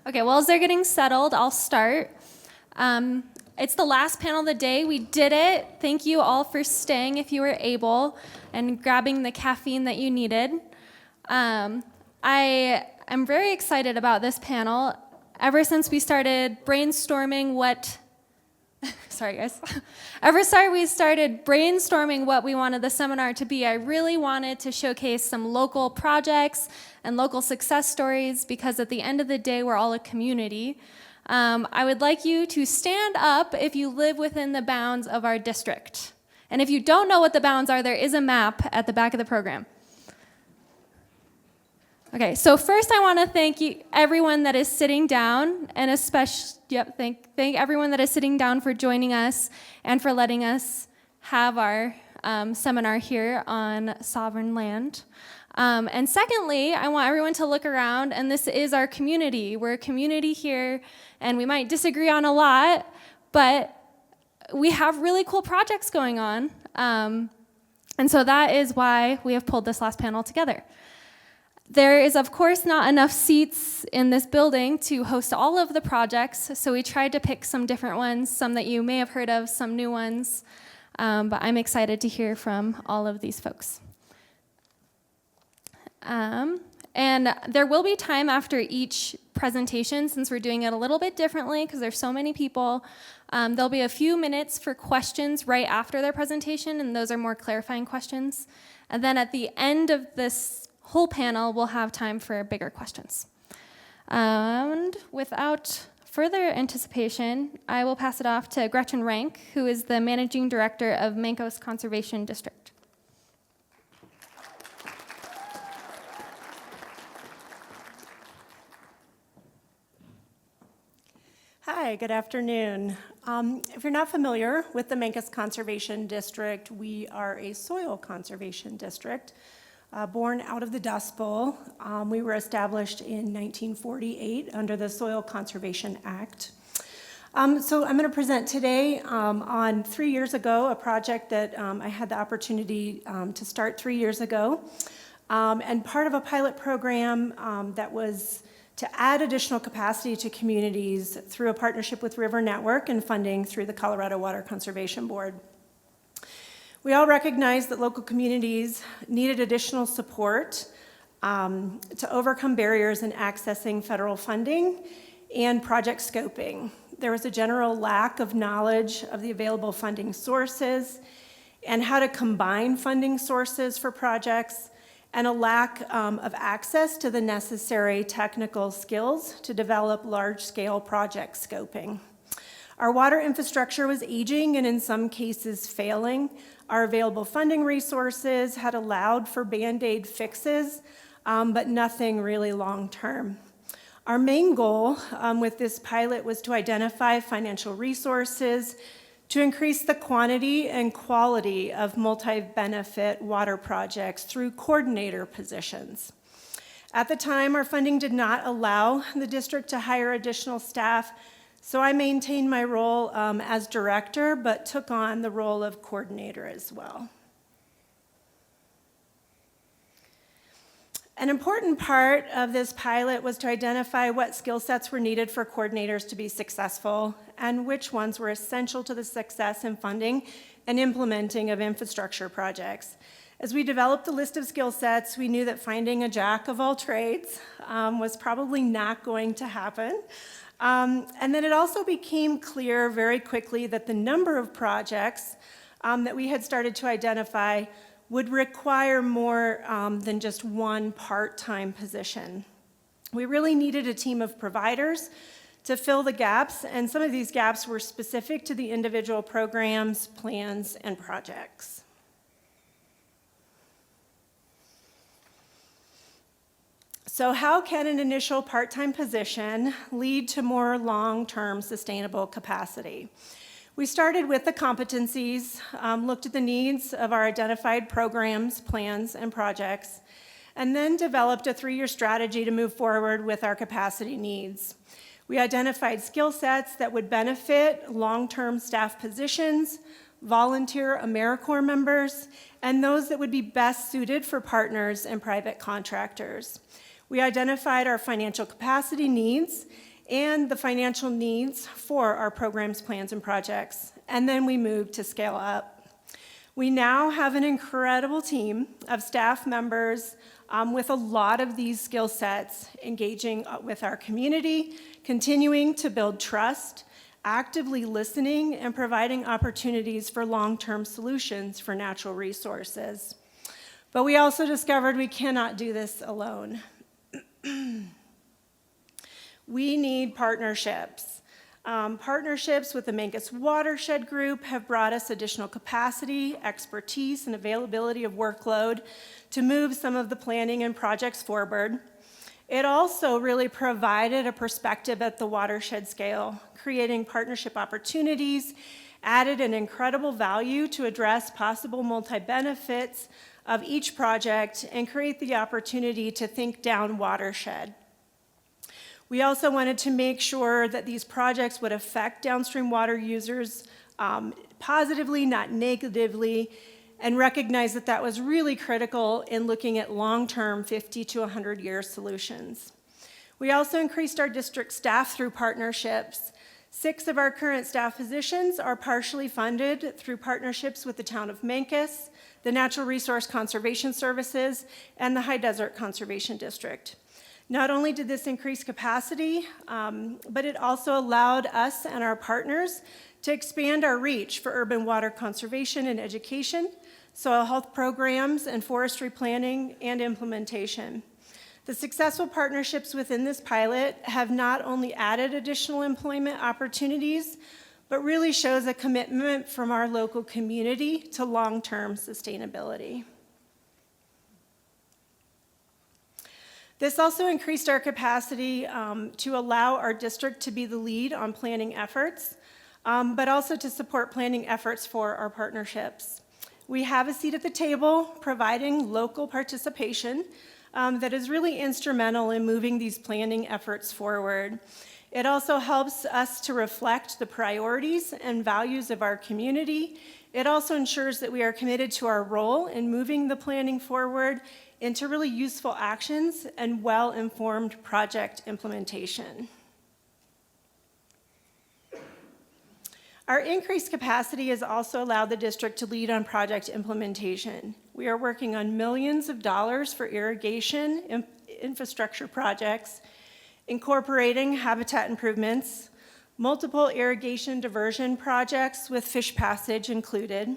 Okay, well, as they're getting settled, I'll start. It's the last panel of the day. We did it. Thank you all for staying if you were able and grabbing the caffeine that you needed. I am very excited about this panel. Ever since we started brainstorming we started brainstorming what we wanted the seminar to be, I really wanted to showcase some local projects and local success stories because at the end of the day, we're all a community. I would like you to stand up if you live within the bounds of our district. And if you don't know what the bounds are, there is a map at the back of the program. Okay, so first I want to thank everyone that is sitting down, and thank everyone that is sitting down for joining us and for letting us have our seminar here on sovereign land. And secondly, I want everyone to look around, and this is our community. We're a community here, and we might disagree on a lot, but we have really cool projects going on. And so that is why we have pulled this last panel together. There is, of course, not enough seats in this building to host all of the projects, so we tried to pick some different ones, some that you may have heard of, some new ones, but I'm excited to hear from all of these folks. And there will be time after each presentation, since we're doing it a little bit differently, because there's so many people. There'll be a few minutes for questions right after their presentation, and those are more clarifying questions. And then at the end of this whole panel, we'll have time for bigger questions. And without further anticipation, I will pass it off to Gretchen Rank, who is the Managing Director of Mancos Conservation District. Hi, good afternoon. If you're not familiar with the Mancos Conservation District, we are a soil conservation district. Born out of the Dust Bowl. We were established in 1948 under the Soil Conservation Act. So I'm going to present today on 3 years ago, a project that I had the opportunity to start 3 years ago, and part of a pilot program that was to add additional capacity to communities through a partnership with River Network and funding through the Colorado Water Conservation Board. We all recognize that local communities needed additional support to overcome barriers in accessing federal funding and project scoping. There was a general lack of knowledge of the available funding sources and how to combine funding sources for projects, and a lack of access to the necessary technical skills to develop large-scale project scoping. Our water infrastructure was aging and in some cases failing. Our available funding resources had allowed for Band-Aid fixes, but nothing really long-term. Our main goal with this pilot was to identify financial resources to increase the quantity and quality of multi-benefit water projects through coordinator positions. At the time, our funding did not allow the district to hire additional staff, so I maintained my role as director, but took on the role of coordinator as well. An important part of this pilot was to identify what skill sets were needed for coordinators to be successful and which ones were essential to the success in funding and implementing of infrastructure projects. As we developed the list of skill sets, we knew that finding a jack of all trades was probably not going to happen. And then it also became clear very quickly that the number of projects that we had started to identify would require more than just one part-time position. We really needed a team of providers to fill the gaps, and some of these gaps were specific to the individual programs, plans, and projects. So how can an initial part-time position lead to more long-term sustainable capacity? We started with the competencies, looked at the needs of our identified programs, plans, and projects, and then developed a 3-year strategy to move forward with our capacity needs. We identified skill sets that would benefit long-term staff positions, volunteer AmeriCorps members, and those that would be best suited for partners and private contractors. We identified our financial capacity needs and the financial needs for our programs, plans, and projects, and then we moved to scale up. We now have an incredible team of staff members with a lot of these skill sets, engaging with our community, continuing to build trust, actively listening, and providing opportunities for long-term solutions for natural resources. But we also discovered we cannot do this alone. We need partnerships. Partnerships with the Mancos Watershed group have brought us additional capacity, expertise, and availability of workload to move some of the planning and projects forward. It also really provided a perspective at the watershed scale, creating partnership opportunities, added an incredible value to address possible multi-benefits of each project, and create the opportunity to think down watershed. We also wanted to make sure that these projects would affect downstream water users positively, not negatively, and recognize that that was really critical in looking at long-term 50 to 100-year solutions. We also increased our district staff through partnerships. 6 of our current staff positions are partially funded through partnerships with the town of Mancos, the Natural Resource Conservation Services, and the High Desert Conservation District. Not only did this increase capacity, but it also allowed us and our partners to expand our reach for urban water conservation and education, soil health programs, and forestry planning and implementation. The successful partnerships within this pilot have not only added additional employment opportunities, but really shows a commitment from our local community to long-term sustainability. This also increased our capacity to allow our district to be the lead on planning efforts, but also to support planning efforts for our partnerships. We have a seat at the table providing local participation that is really instrumental in moving these planning efforts forward. It also helps us to reflect the priorities and values of our community. It also ensures that we are committed to our role in moving the planning forward into really useful actions and well-informed project implementation. Our increased capacity has also allowed the district to lead on project implementation. We are working on millions of dollars for irrigation infrastructure projects, incorporating habitat improvements, multiple irrigation diversion projects with fish passage included,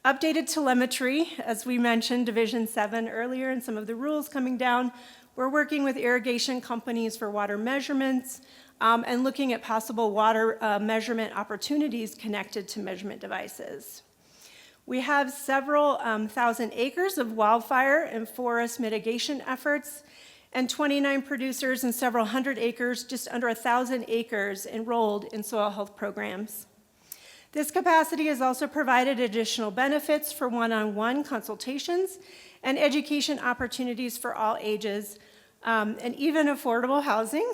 updated telemetry, as we mentioned, Division 7 earlier, and some of the rules coming down. We're working with irrigation companies for water measurements and looking at possible water measurement opportunities connected to measurement devices. We have several thousand acres of wildfire and forest mitigation efforts, and 29 producers and several hundred acres, just under 1,000 acres, enrolled in soil health programs. This capacity has also provided additional benefits for one-on-one consultations and education opportunities for all ages, and even affordable housing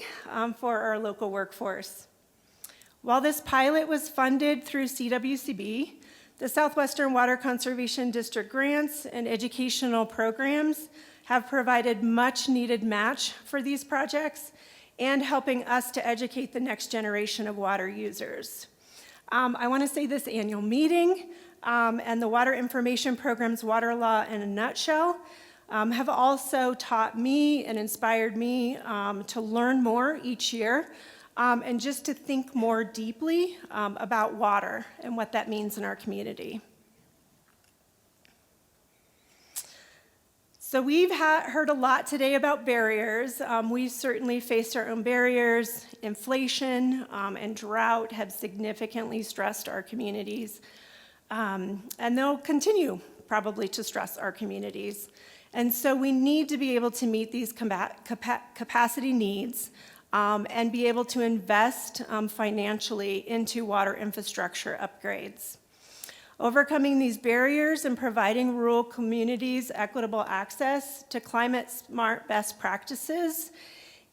for our local workforce. While this pilot was funded through SWCD, the Southwestern Water Conservation District grants and educational programs have provided much-needed match for these projects and helping us to educate the next generation of water users. I want to say this annual meeting and the Water Information Program's water law in a nutshell have also taught me and inspired me to learn more each year and just to think more deeply about water and what that means in our community. So we've heard a lot today about barriers. We've certainly faced our own barriers. Inflation and drought have significantly stressed our communities, and they'll continue probably to stress our communities. And so we need to be able to meet these capacity needs and be able to invest financially into water infrastructure upgrades. Overcoming these barriers and providing rural communities equitable access to climate-smart best practices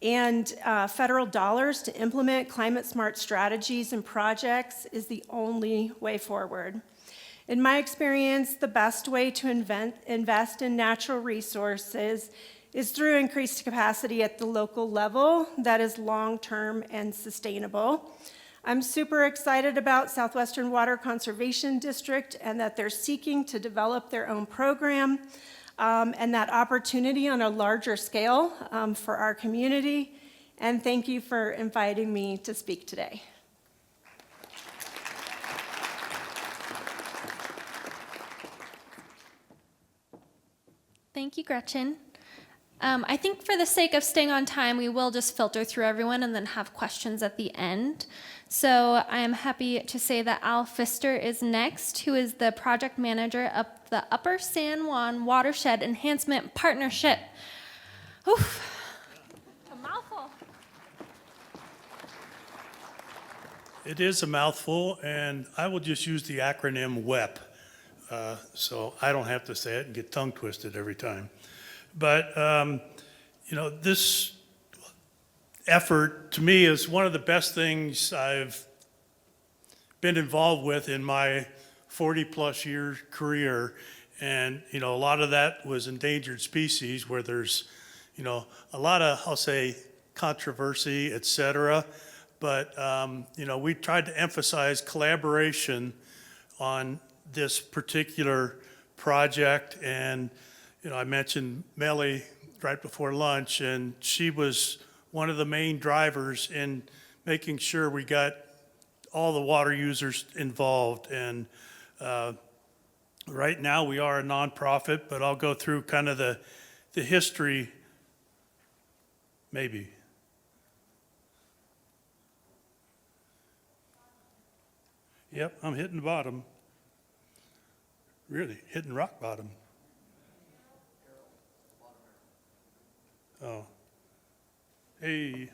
and federal dollars to implement climate-smart strategies and projects is the only way forward. In my experience, the best way to invest in natural resources is through increased capacity at the local level that is long-term and sustainable. I'm super excited about Southwestern Water Conservation District and that they're seeking to develop their own program and that opportunity on a larger scale for our community. And thank you for inviting me to speak today. Thank you, Gretchen. I think for the sake of staying on time, we will just filter through everyone and then have questions at the end. So I am happy to say that Al Pfister is next, who is the project manager of the Upper San Juan Watershed Enhancement Partnership. Oof, a mouthful. It is a mouthful, and I will just use the acronym WEP, so I don't have to say it and get tongue twisted every time. But, this effort, to me, is one of the best things I've been involved with in my 40-plus year career. And, a lot of that was endangered species where there's, a lot of, I'll say, controversy, et cetera. But, we tried to emphasize collaboration on this particular project. And, I mentioned Melly right before lunch, and she was one of the main drivers in making sure we got all the water users involved. And right now we are a nonprofit, but I'll go through kind of the history, maybe. Yep, I'm hitting the bottom. Really, hitting rock bottom. Oh. Hey.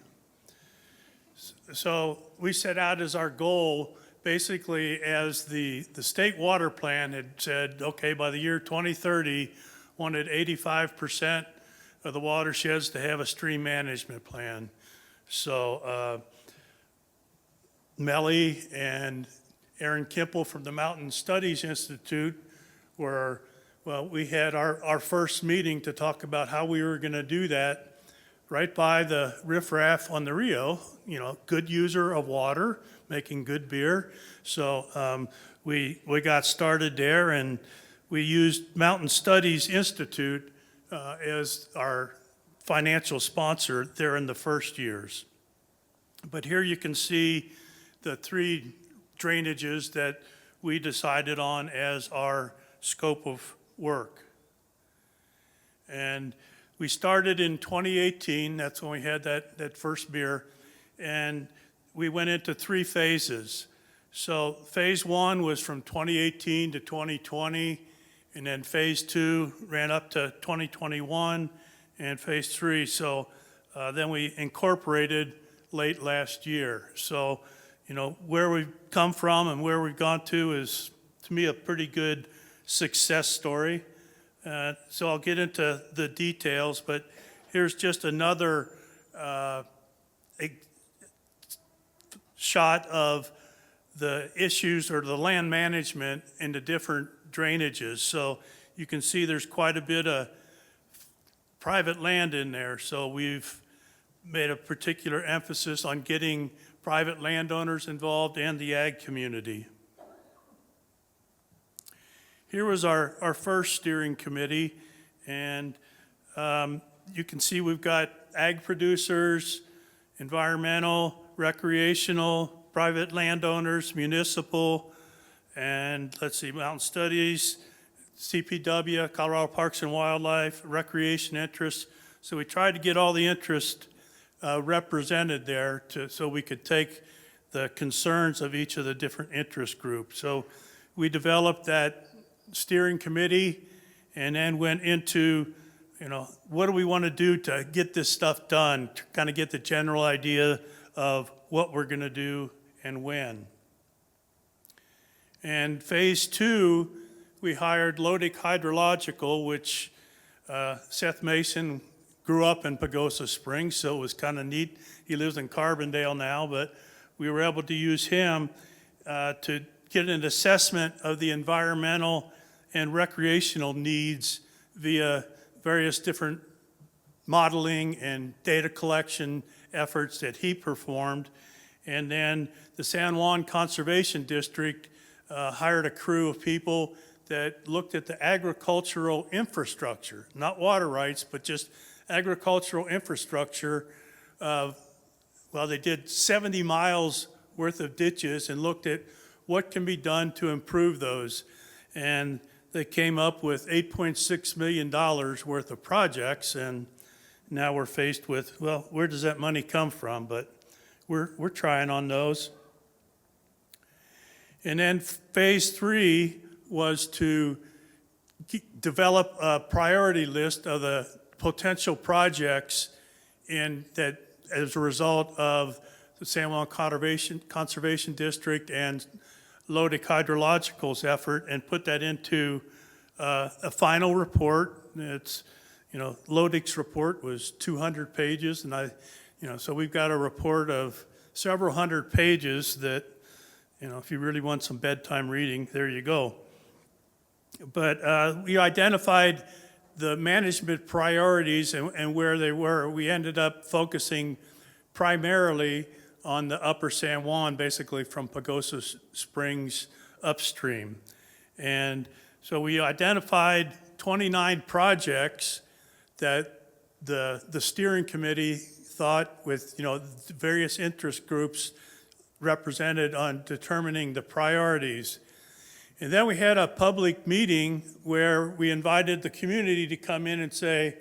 So we set out as our goal, basically, as the state water plan had said, okay, by the year 2030, wanted 85% of the watersheds to have a stream management plan. So Melly and Aaron Kimple from the Mountain Studies Institute were, well, we had our first meeting to talk about how we were going to do that right by the riffraff on the Rio, good user of water, making good beer. So we got started there, and we used Mountain Studies Institute as our financial sponsor there in the first years. But here you can see the three drainages that we decided on as our scope of work. And we started in 2018, that's when we had that first beer, and we went into 3 phases. So phase 1 was from 2018 to 2020, and then phase 2 ran up to 2021, and phase 3, so then we incorporated late last year. So, where we've come from and where we've gone to is, to me, a pretty good success story. So I'll get into the details, but here's just another shot of the issues or the land management in the different drainages. So you can see there's quite a bit of private land in there. So we've made a particular emphasis on getting private landowners involved and the ag community. Here was our first steering committee, and you can see we've got ag producers, environmental, recreational, private landowners, municipal, and let's see, Mountain Studies, CPW, Colorado Parks and Wildlife, recreation interests. So we tried to get all the interest represented there so we could take the concerns of each of the different interest groups. So we developed that steering committee and then went into, what do we want to do to get this stuff done, to kind of get the general idea of what we're going to do and when. And phase 2, we hired Lodic Hydrological, which Seth Mason grew up in Pagosa Springs, so it was kind of neat. He lives in Carbondale now, but we were able to use him to get an assessment of the environmental and recreational needs via various different modeling and data collection efforts that he performed. And then the San Juan Conservation District hired a crew of people that looked at the agricultural infrastructure, not water rights, but just agricultural infrastructure. They did 70 miles worth of ditches and looked at what can be done to improve those. And they came up with $8.6 million worth of projects, and now we're faced with, well, where does that money come from? But we're trying on those. And then phase 3 was to develop a priority list of the potential projects that as a result of the San Juan Conservation District and Lodic Hydrological's effort, and put that into a final report. It's, Lodic's report was 200 pages, and so we've got a report of several hundred pages that, if you really want some bedtime reading, there you go. But we identified the management priorities and where they were. We ended up focusing primarily on the upper San Juan, basically from Pagosa Springs upstream. And so we identified 29 projects that the steering committee thought, with various interest groups represented, on determining the priorities. And then we had a public meeting where we invited the community to come in and say,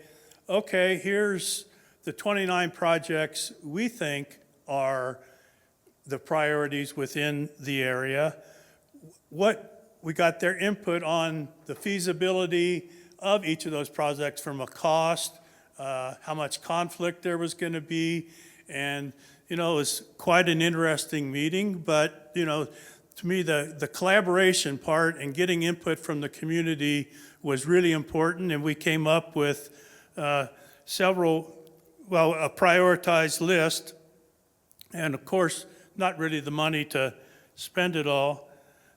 okay, here's the 29 projects we think are the priorities within the area. We got their input on the feasibility of each of those projects, from a cost, how much conflict there was going to be. And, it was quite an interesting meeting, but, to me, the collaboration part and getting input from the community was really important, and we came up with a prioritized list, and of course, not really the money to spend it all.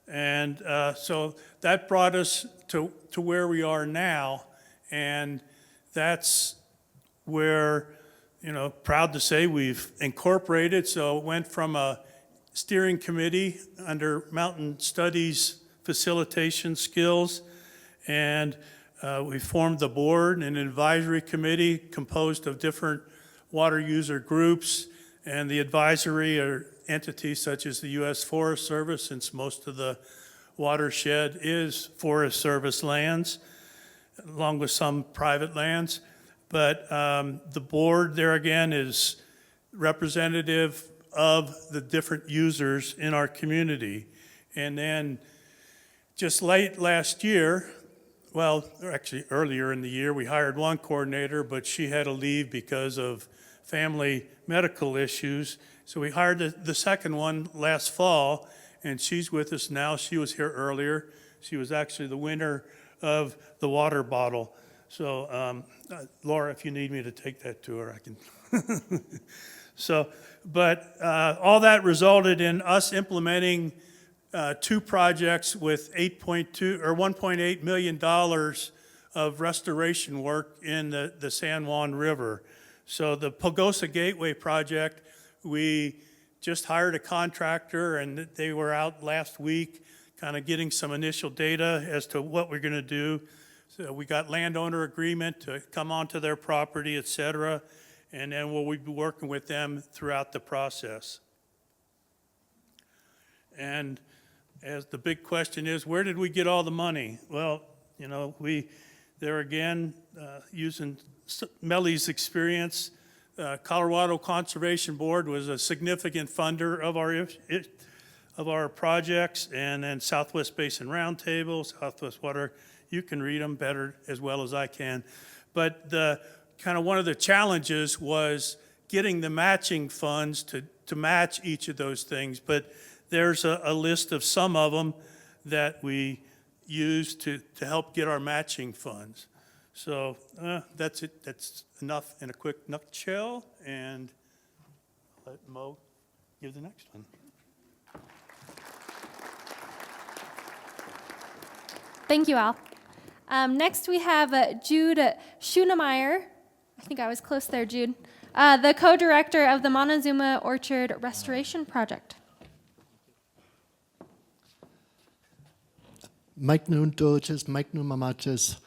And so that brought us to where we are now, and that's where, proud to say we've incorporated. So it went from a steering committee under Mountain Studies facilitation skills, and we formed the board and an advisory committee composed of different water user groups, and the advisory are entities such as the U.S. Forest Service, since most of the watershed is Forest Service lands, along with some private lands. But the board there again is representative of the different users in our community. And then just late last year, well, actually earlier in the year, we hired one coordinator, but she had to leave because of family medical issues. So we hired the second one last fall, and she's with us now. She was here earlier. She was actually the winner of the water bottle. So Laura, if you need me to take that to her, I can. But all that resulted in us implementing 2 projects with $1.8 million of restoration work in the San Juan River. So the Pagosa Gateway project, we just hired a contractor, and they were out last week kind of getting some initial data as to what we're going to do. So we got landowner agreement to come onto their property, et cetera, and then we'll be working with them throughout the process. And as the big question is, where did we get all the money? Well, we, there again, using Melly's experience, Colorado Conservation Board was a significant funder of our projects, and then Southwest Basin Roundtable, Southwest Water, you can read them better as well as I can. But one of the challenges was getting the matching funds to match each of those things. But there's a list of some of them that we use to help get our matching funds. So that's it. That's enough in a quick nutshell. And I'll let Mo give the next one. Thank you, Al. Next, we have Jude Schuenemeyer. I think I was close there, Jude. The co-director of the Montezuma Orchard Restoration Project. Mike Noon Doges, Mike Noon Mamaches.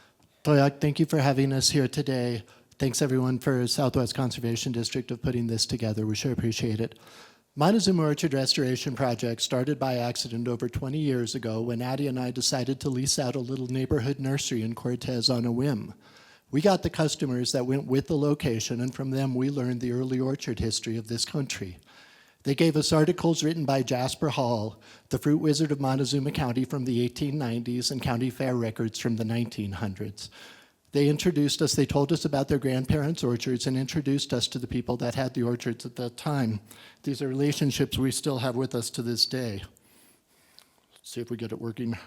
Toyak, thank you for having us here today. Thanks everyone for Southwest Conservation District of putting this together. We sure appreciate it. Montezuma Orchard Restoration Project started by accident over 20 years ago when Addie and I decided to lease out a little neighborhood nursery in Cortez on a whim. We got the customers that went with the location, and from them we learned the early orchard history of this country. They gave us articles written by Jasper Hall, the fruit wizard of Montezuma County from the 1890s, and county fair records from the 1900s. They introduced us, they told us about their grandparents' orchards and introduced us to the people that had the orchards at that time. These are relationships we still have with us to this day. Let's see if we get it working.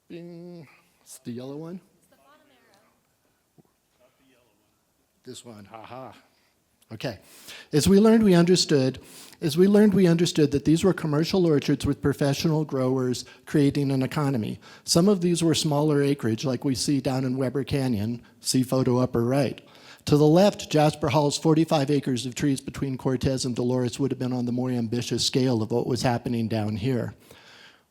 Bing. It's the yellow one? It's the bottom arrow. Not the yellow one. This one, haha. Okay. As we learned, we understood that these were commercial orchards with professional growers creating an economy. Some of these were smaller acreage, like we see down in Weber Canyon, see photo upper right. To the left, Jasper Hall's 45 acres of trees between Cortez and Dolores would have been on the more ambitious scale of what was happening down here.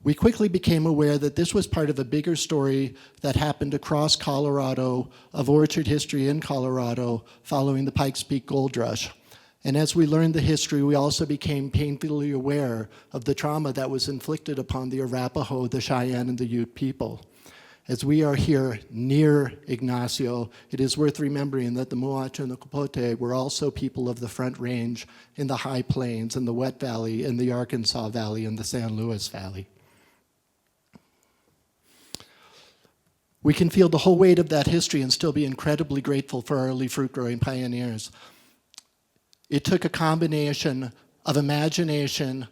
We quickly became aware that this was part of a bigger story that happened across Colorado, of orchard history in Colorado following the Pikes Peak Gold Rush. And as we learned the history, we also became painfully aware of the trauma that was inflicted upon the Arapaho, the Cheyenne, and the Ute people. As we are here near Ignacio, it is worth remembering that the Muach and the Capote were also people of the Front Range, in the High Plains, in the Wet Valley, in the Arkansas Valley, and the San Luis Valley. We can feel the whole weight of that history and still be incredibly grateful for our early fruit-growing pioneers. It took a combination of imagination,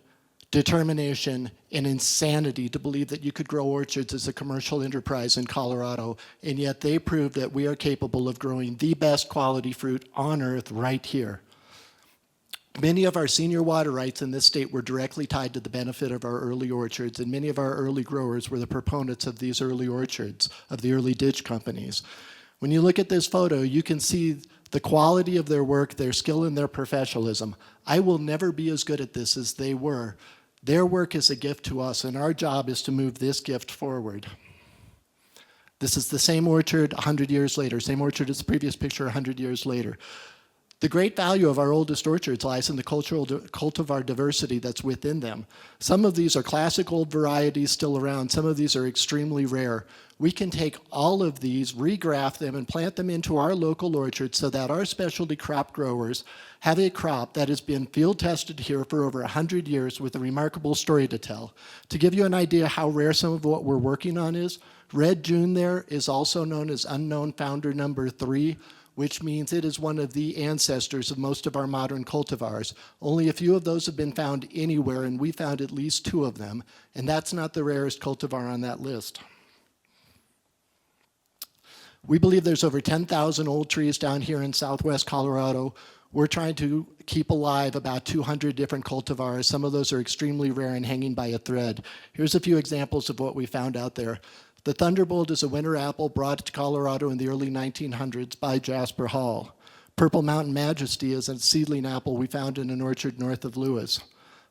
determination, and insanity to believe that you could grow orchards as a commercial enterprise in Colorado, and yet they proved that we are capable of growing the best quality fruit on earth right here. Many of our senior water rights in this state were directly tied to the benefit of our early orchards, and many of our early growers were the proponents of these early orchards, of the early ditch companies. When you look at this photo, you can see the quality of their work, their skill, and their professionalism. I will never be as good at this as they were. Their work is a gift to us, and our job is to move this gift forward. This is the same orchard 100 years later, same orchard as the previous picture 100 years later. The great value of our oldest orchards lies in the cultivar diversity that's within them. Some of these are classic old varieties still around. Some of these are extremely rare. We can take all of these, regraft them, and plant them into our local orchards so that our specialty crop growers have a crop that has been field tested here for over 100 years with a remarkable story to tell. To give you an idea how rare some of what we're working on is, Red June there is also known as unknown founder number 3, which means it is one of the ancestors of most of our modern cultivars. Only a few of those have been found anywhere, and we found at least 2 of them, and that's not the rarest cultivar on that list. We believe there's over 10,000 old trees down here in southwest Colorado. We're trying to keep alive about 200 different cultivars. Some of those are extremely rare and hanging by a thread. Here's a few examples of what we found out there. The Thunderbolt is a winter apple brought to Colorado in the early 1900s by Jasper Hall. Purple Mountain Majesty is a seedling apple we found in an orchard north of Lewis.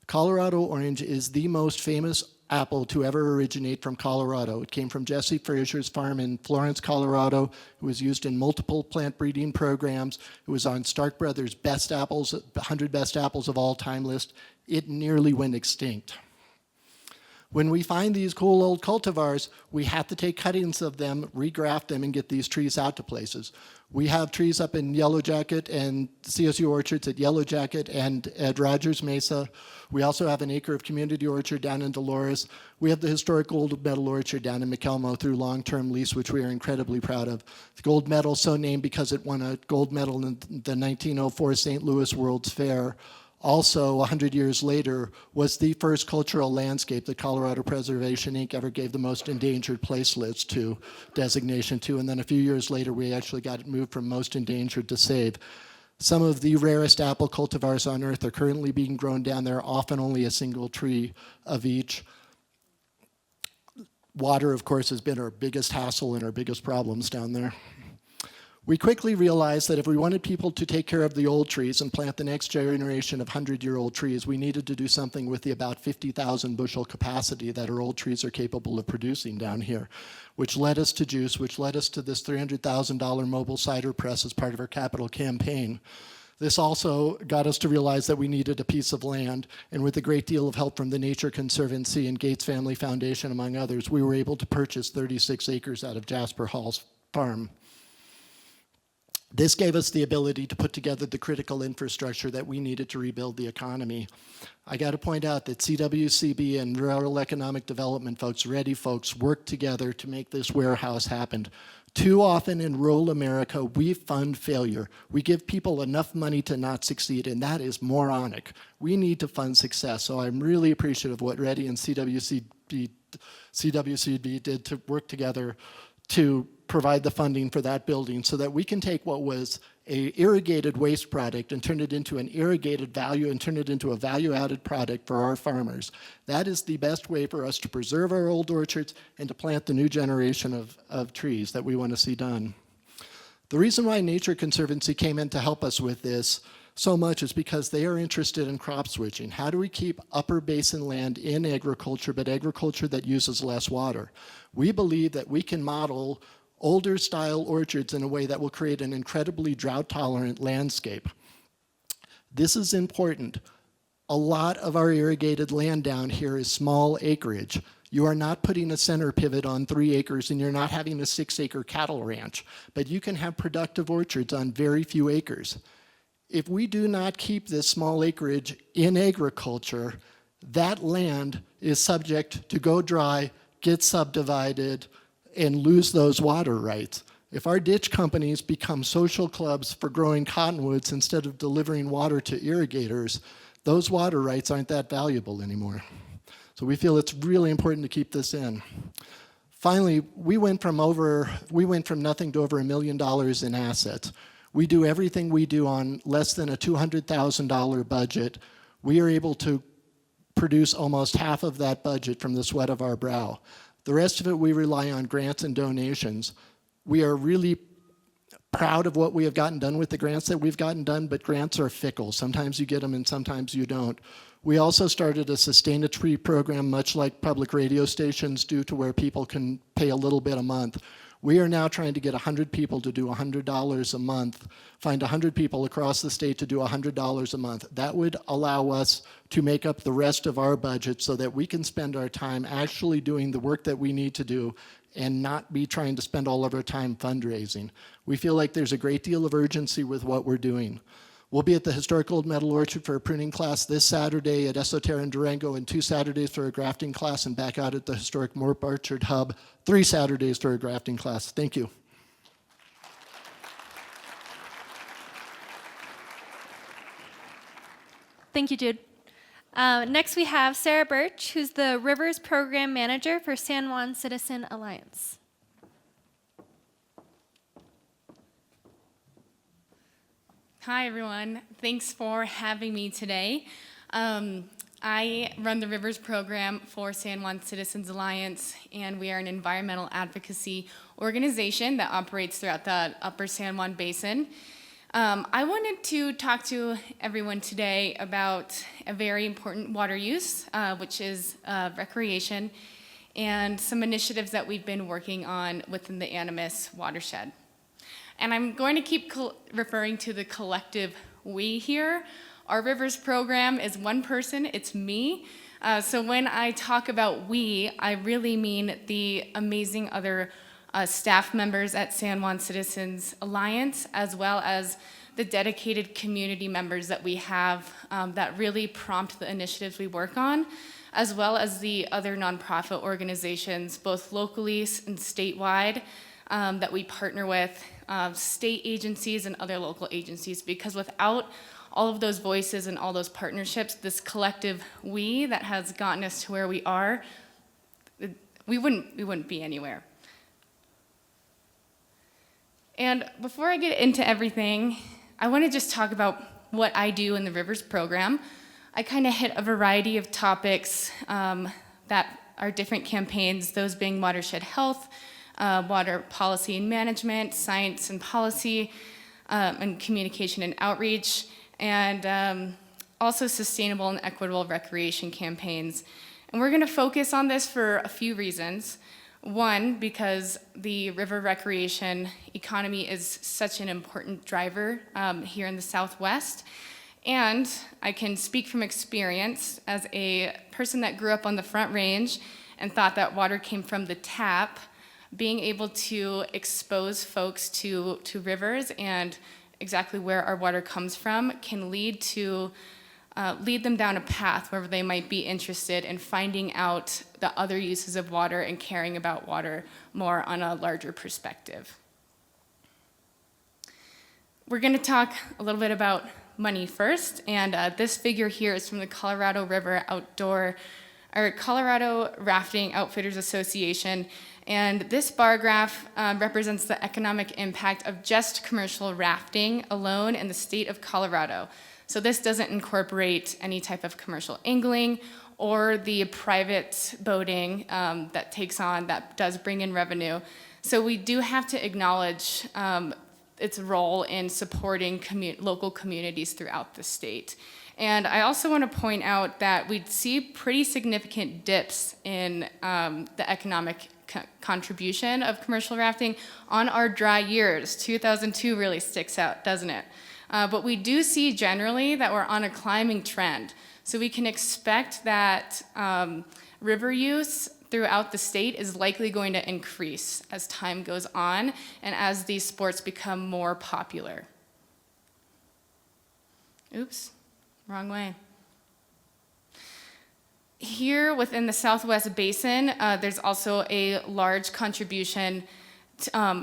Colorado Orange is the most famous apple to ever originate from Colorado. It came from Jesse Frazier's farm in Florence, Colorado. It was used in multiple plant breeding programs. It was on Stark Brothers' best apples, 100 best apples of all time list. It nearly went extinct. When we find these cool old cultivars, we have to take cuttings of them, regraft them, and get these trees out to places. We have trees up in Yellow Jacket and CSU orchards at Yellow Jacket and at Rogers Mesa. We also have an acre of community orchard down in Dolores. We have the historic gold medal orchard down in McElmo through long-term lease, which we are incredibly proud of. The gold medal is so named because it won a gold medal in the 1904 St. Louis World's Fair. Also, 100 years later, was the first cultural landscape that Colorado Preservation Inc. ever gave the most endangered place list to designation to, and then a few years later, we actually got it moved from most endangered to save. Some of the rarest apple cultivars on earth are currently being grown down there, often only a single tree of each. Water, of course, has been our biggest hassle and our biggest problems down there. We quickly realized that if we wanted people to take care of the old trees and plant the next generation of 100-year-old trees, we needed to do something with the about 50,000 bushel capacity that our old trees are capable of producing down here, which led us to juice, which led us to this $300,000 mobile cider press as part of our capital campaign. This also got us to realize that we needed a piece of land, and with a great deal of help from the Nature Conservancy and Gates Family Foundation, among others, we were able to purchase 36 acres out of Jasper Hall's farm. This gave us the ability to put together the critical infrastructure that we needed to rebuild the economy. I got to point out that SWCD and rural economic development folks, READY folks, worked together to make this warehouse happen. Too often in rural America, we fund failure. We give people enough money to not succeed, and that is moronic. We need to fund success, so I'm really appreciative of what READY and SWCD did to work together to provide the funding for that building so that we can take what was a irrigated waste product and turn it into an irrigated value and turn it into a value-added product for our farmers. That is the best way for us to preserve our old orchards and to plant the new generation of trees that we want to see done. The reason why Nature Conservancy came in to help us with this so much is because they are interested in crop switching. How do we keep upper basin land in agriculture, but agriculture that uses less water? We believe that we can model older style orchards in a way that will create an incredibly drought tolerant landscape. This is important. A lot of our irrigated land down here is small acreage. You are not putting a center pivot on 3 acres and you're not having a 6-acre cattle ranch, but you can have productive orchards on very few acres. If we do not keep this small acreage in agriculture, that land is subject to go dry, get subdivided, and lose those water rights. If our ditch companies become social clubs for growing cottonwoods instead of delivering water to irrigators, those water rights aren't that valuable anymore. So we feel it's really important to keep this in. Finally, we went from nothing to over $1 million in assets. We do everything we do on less than a $200,000 budget. We are able to produce almost half of that budget from the sweat of our brow. The rest of it, we rely on grants and donations. We are really proud of what we have gotten done with the grants that we've gotten done, but grants are fickle. Sometimes you get them and sometimes you don't. We also started a Sustain a Tree program, much like public radio stations do, to where people can pay a little bit a month. We are now trying to get 100 people to do $100 a month, find 100 people across the state to do $100 a month. That would allow us to make up the rest of our budget so that we can spend our time actually doing the work that we need to do and not be trying to spend all of our time fundraising. We feel like there's a great deal of urgency with what we're doing. We'll be at the Historic Old Metal Orchard for a pruning class this Saturday at Esoterra in Durango, and 2 Saturdays for a grafting class, and back out at the Historic Morp Orchard Hub 3 Saturdays for a grafting class. Thank you. Thank you, Jude. Next we have Sara Burch, who's the Rivers Program Manager for San Juan Citizen Alliance. Hi, everyone. Thanks for having me today. I run the Rivers program for San Juan Citizens Alliance, and we are an environmental advocacy organization that operates throughout the upper San Juan Basin. I wanted to talk to everyone today about a very important water use, which is recreation, and some initiatives that we've been working on within the Animas watershed. And I'm going to keep referring to the collective we here. Our Rivers program is one person, it's me. So when I talk about we, I really mean the amazing other staff members at San Juan Citizens Alliance, as well as the dedicated community members that we have that really prompt the initiatives we work on, as well as the other nonprofit organizations, both locally and statewide, that we partner with, state agencies and other local agencies, because without all of those voices and all those partnerships, this collective we that has gotten us to where we are, we wouldn't be anywhere. And before I get into everything, I want to just talk about what I do in the Rivers program. I kind of hit a variety of topics that are different campaigns, those being watershed health, water policy and management, science and policy, and communication and outreach, and also sustainable and equitable recreation campaigns. And we're gonna focus on this for a few reasons. One, because the river recreation economy is such an important driver here in the Southwest. And I can speak from experience as a person that grew up on the Front Range and thought that water came from the tap. Being able to expose folks to rivers and exactly where our water comes from can lead them down a path where they might be interested in finding out the other uses of water and caring about water more on a larger perspective. We're going to talk a little bit about money first, and this figure here is from the Colorado Rafting Outfitters Association, and this bar graph represents the economic impact of just commercial rafting alone in the state of Colorado. So this doesn't incorporate any type of commercial angling or the private boating that does bring in revenue. So we do have to acknowledge its role in supporting local communities throughout the state. And I also want to point out that we see pretty significant dips in the economic contribution of commercial rafting on our dry years. 2002 really sticks out, doesn't it? But we do see generally that we're on a climbing trend. So we can expect that river use throughout the state is likely going to increase as time goes on and as these sports become more popular. Oops, wrong way. Here within the Southwest Basin, there's also a large contribution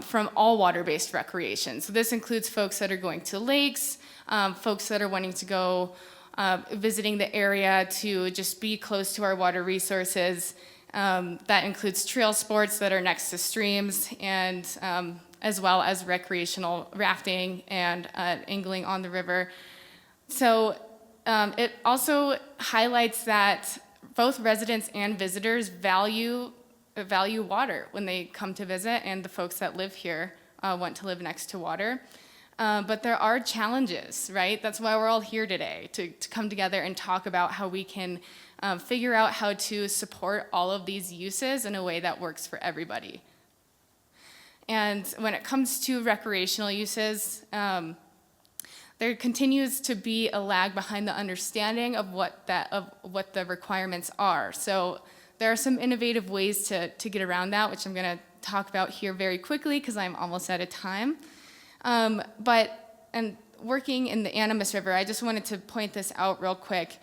from all water-based recreation. So this includes folks that are going to lakes, folks that are wanting to go visiting the area to just be close to our water resources. That includes trail sports that are next to streams, and as well as recreational rafting and angling on the river. So it also highlights that both residents and visitors value water when they come to visit, and the folks that live here want to live next to water. But there are challenges, right? That's why we're all here today, to come together and talk about how we can figure out how to support all of these uses in a way that works for everybody. And when it comes to recreational uses, there continues to be a lag behind the understanding of what the requirements are. So there are some innovative ways to get around that, which I'm going to talk about here very quickly because I'm almost out of time. And working in the Animas River, I just wanted to point this out real quick.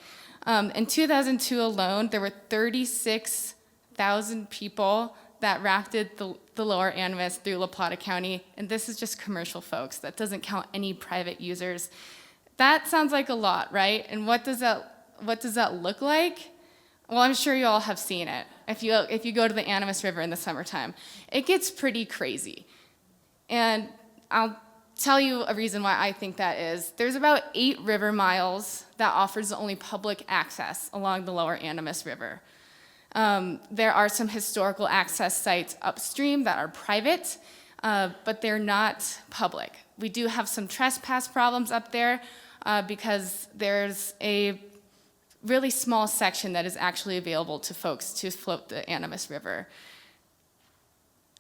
In 2002 alone, there were 36,000 people that rafted the lower Animas through La Plata County, and this is just commercial folks. That doesn't count any private users. That sounds like a lot, right? And what does that look like? Well, I'm sure you all have seen it. If you go to the Animas River in the summertime, it gets pretty crazy. And I'll tell you a reason why I think that is. There's about 8 river miles that offers the only public access along the lower Animas River. There are some historical access sites upstream that are private, but they're not public. We do have some trespass problems up there because there's a really small section that is actually available to folks to float the Animas River.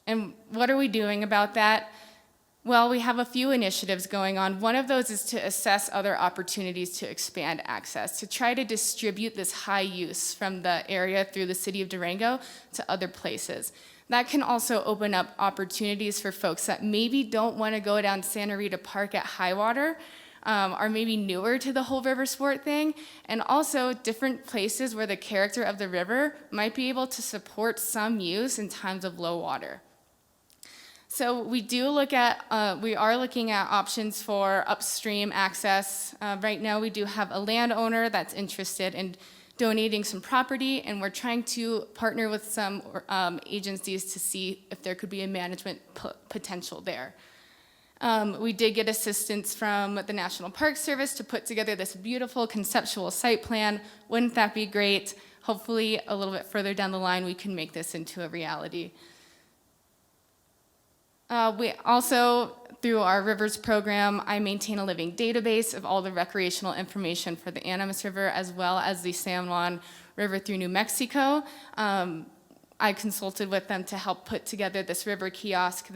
And what are we doing about that? Well, we have a few initiatives going on. One of those is to assess other opportunities to expand access, to try to distribute this high use from the area through the city of Durango to other places. That can also open up opportunities for folks that maybe don't want to go down Santa Rita Park at high water, are maybe newer to the whole river sport thing, and also different places where the character of the river might be able to support some use in times of low water. So we are looking at options for upstream access. Right now we do have a landowner that's interested in donating some property, and we're trying to partner with some agencies to see if there could be a management potential there. We did get assistance from the National Park Service to put together this beautiful conceptual site plan. Wouldn't that be great? Hopefully a little bit further down the line we can make this into a reality. We also, through our Rivers program, I maintain a living database of all the recreational information for the Animas River as well as the San Juan River through New Mexico. I consulted with them to help put together this river kiosk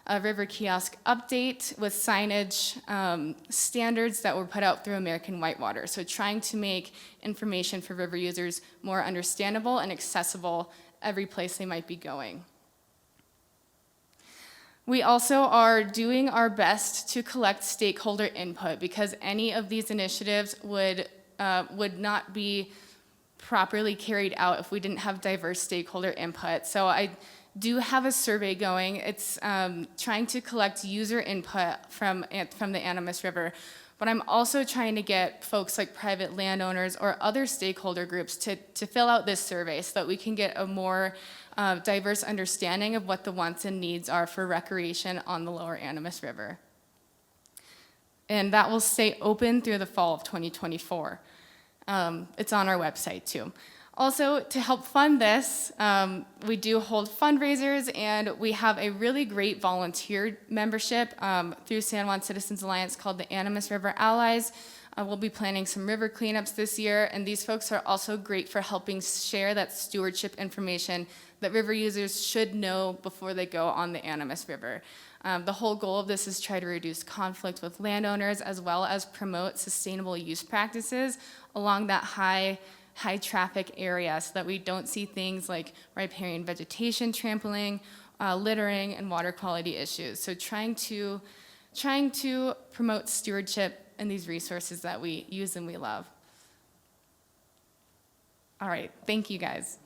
update with signage standards that were put out through American Whitewater. So trying to make information for river users more understandable and accessible every place they might be going. We also are doing our best to collect stakeholder input because any of these initiatives would not be properly carried out if we didn't have diverse stakeholder input. So I do have a survey going. It's trying to collect user input from the Animas River, but I'm also trying to get folks like private landowners or other stakeholder groups to fill out this survey so that we can get a more diverse understanding of what the wants and needs are for recreation on the lower Animas River. And that will stay open through the fall of 2024. It's on our website too. Also, to help fund this, we do hold fundraisers, and we have a really great volunteer membership through San Juan Citizens Alliance called the Animas River Allies. We'll be planning some river cleanups this year, and these folks are also great for helping share that stewardship information that river users should know before they go on the Animas River. The whole goal of this is try to reduce conflict with landowners as well as promote sustainable use practices along that high traffic area so that we don't see things like riparian vegetation trampling, littering, and water quality issues. So trying to promote stewardship in these resources that we use and we love. All right, thank you guys.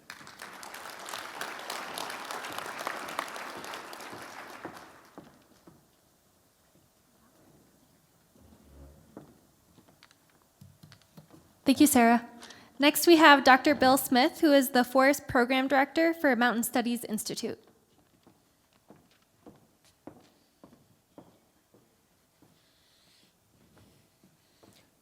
Thank you, Sara. Next, we have Dr. Bill Smith, who is the Forest Program Director for Mountain Studies Institute.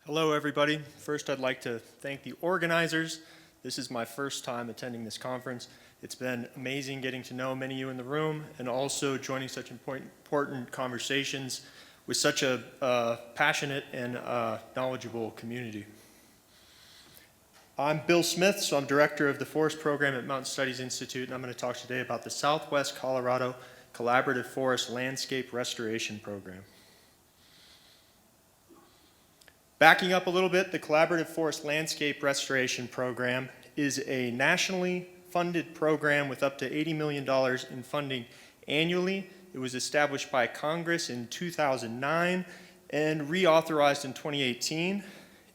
Hello, everybody. First, I'd like to thank the organizers. This is my first time attending this conference. It's been amazing getting to know many of you in the room and also joining such important conversations with such a passionate and knowledgeable community. I'm Bill Smith, so I'm Director of the Forest Program at Mountain Studies Institute, and I'm going to talk today about the Southwest Colorado Collaborative Forest Landscape Restoration Program. Backing up a little bit, the Collaborative Forest Landscape Restoration Program is a nationally funded program with up to $80 million in funding annually. It was established by Congress in 2009 and reauthorized in 2018.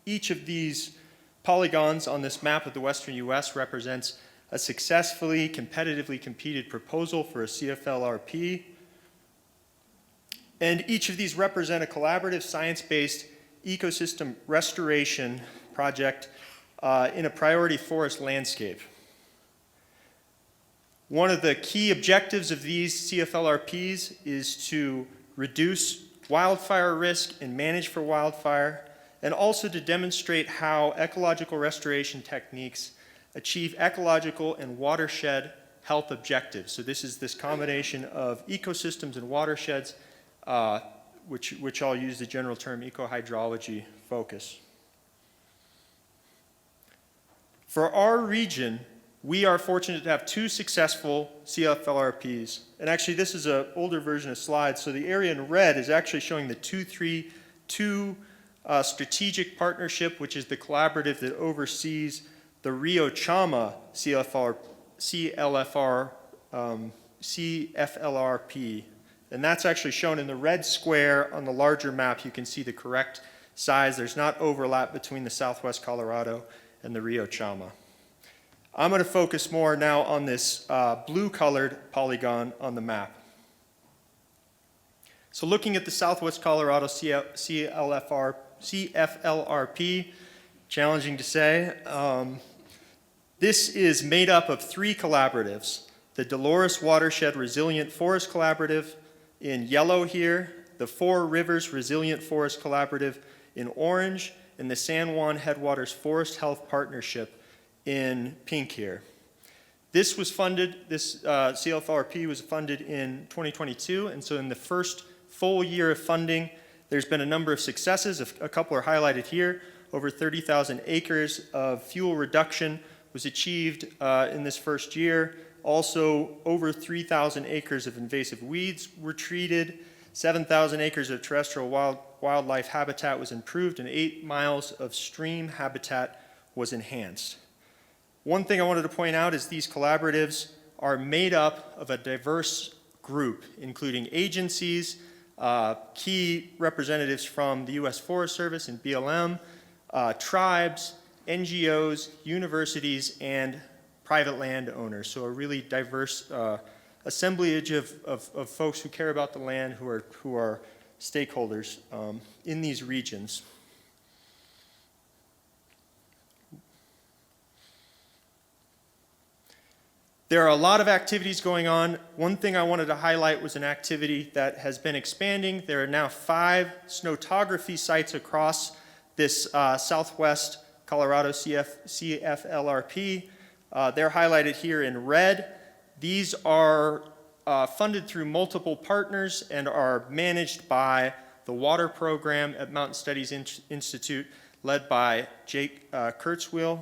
Each of these polygons on this map of the western U.S. represents a successfully, competitively competed proposal for a CFLRP. And each of these represent a collaborative, science-based ecosystem restoration project in a priority forest landscape. One of the key objectives of these CFLRPs is to reduce wildfire risk and manage for wildfire, and also to demonstrate how ecological restoration techniques achieve ecological and watershed health objectives. So this is this combination of ecosystems and watersheds, which I'll use the general term ecohydrology focus. For our region, we are fortunate to have two successful CFLRPs. And actually, this is an older version of slides. So the area in red is actually showing the 232 strategic partnership, which is the collaborative that oversees the Rio Chama CFLRP. And that's actually shown in the red square on the larger map. You can see the correct size. There's not overlap between the Southwest Colorado and the Rio Chama. I'm going to focus more now on this blue-colored polygon on the map. So looking at the Southwest Colorado CFLRP, challenging to say, this is made up of three collaboratives. The Dolores Watershed Resilient Forest Collaborative in yellow here, the Four Rivers Resilient Forest Collaborative in orange, and the San Juan Headwaters Forest Health Partnership in pink here. This was funded, this CLFRP was funded in 2022, and so in the first full year of funding, there's been a number of successes. A couple are highlighted here. Over 30,000 acres of fuel reduction was achieved in this first year. Also, over 3,000 acres of invasive weeds were treated. 7,000 acres of terrestrial wildlife habitat was improved, and 8 miles of stream habitat was enhanced. One thing I wanted to point out is these collaboratives are made up of a diverse group, including agencies, key representatives from the U.S. Forest Service and BLM, tribes, NGOs, universities, and private landowners. So a really diverse assemblage of folks who care about the land, who are stakeholders in these regions. There are a lot of activities going on. One thing I wanted to highlight was an activity that has been expanding. There are now 5 snowtography sites across this Southwest Colorado CFLRP. They're highlighted here in red. These are funded through multiple partners and are managed by the water program at Mountain Studies Institute, led by Jake Kurtzwil.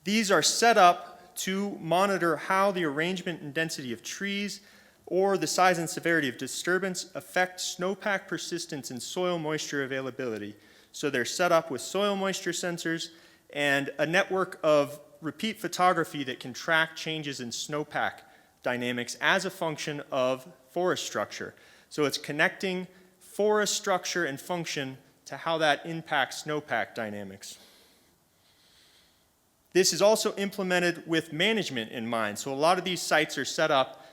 These are set up to monitor how the arrangement and density of trees or the size and severity of disturbance affect snowpack persistence and soil moisture availability. So they're set up with soil moisture sensors and a network of repeat photography that can track changes in snowpack dynamics as a function of forest structure. So it's connecting forest structure and function to how that impacts snowpack dynamics. This is also implemented with management in mind. So a lot of these sites are set up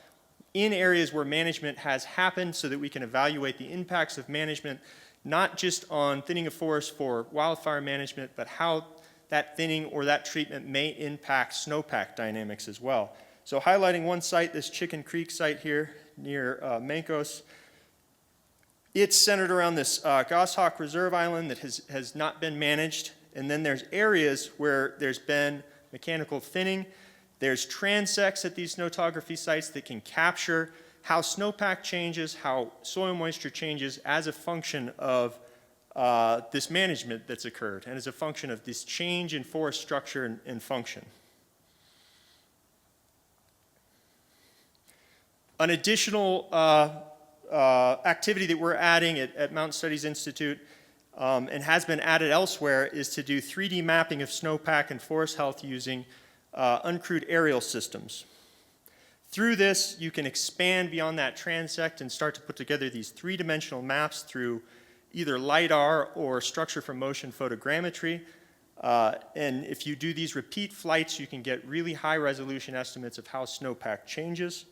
in areas where management has happened so that we can evaluate the impacts of management, not just on thinning of forest for wildfire management, but how that thinning or that treatment may impact snowpack dynamics as well. So highlighting one site, this Chicken Creek site here near Mancos, it's centered around this goshawk reserve island that has not been managed. And then there's areas where there's been mechanical thinning. There's transects at these snowtography sites that can capture how snowpack changes, how soil moisture changes as a function of this management that's occurred and as a function of this change in forest structure and function. An additional activity that we're adding at Mountain Studies Institute and has been added elsewhere is to do 3D mapping of snowpack and forest health using uncrewed aerial systems. Through this, you can expand beyond that transect and start to put together these 3-dimensional maps through either LiDAR or structure from motion photogrammetry. And if you do these repeat flights, you can get really high resolution estimates of how snowpack changes.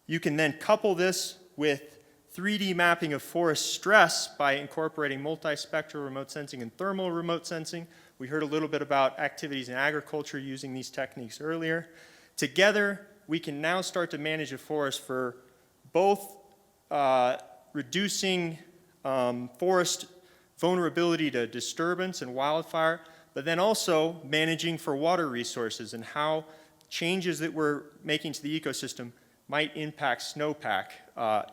You can then couple this with 3D mapping of forest stress by incorporating multispectral remote sensing and thermal remote sensing. We heard a little bit about activities in agriculture using these techniques earlier. Together, we can now start to manage a forest for both reducing forest vulnerability to disturbance and wildfire, but then also managing for water resources and how changes that we're making to the ecosystem might impact snowpack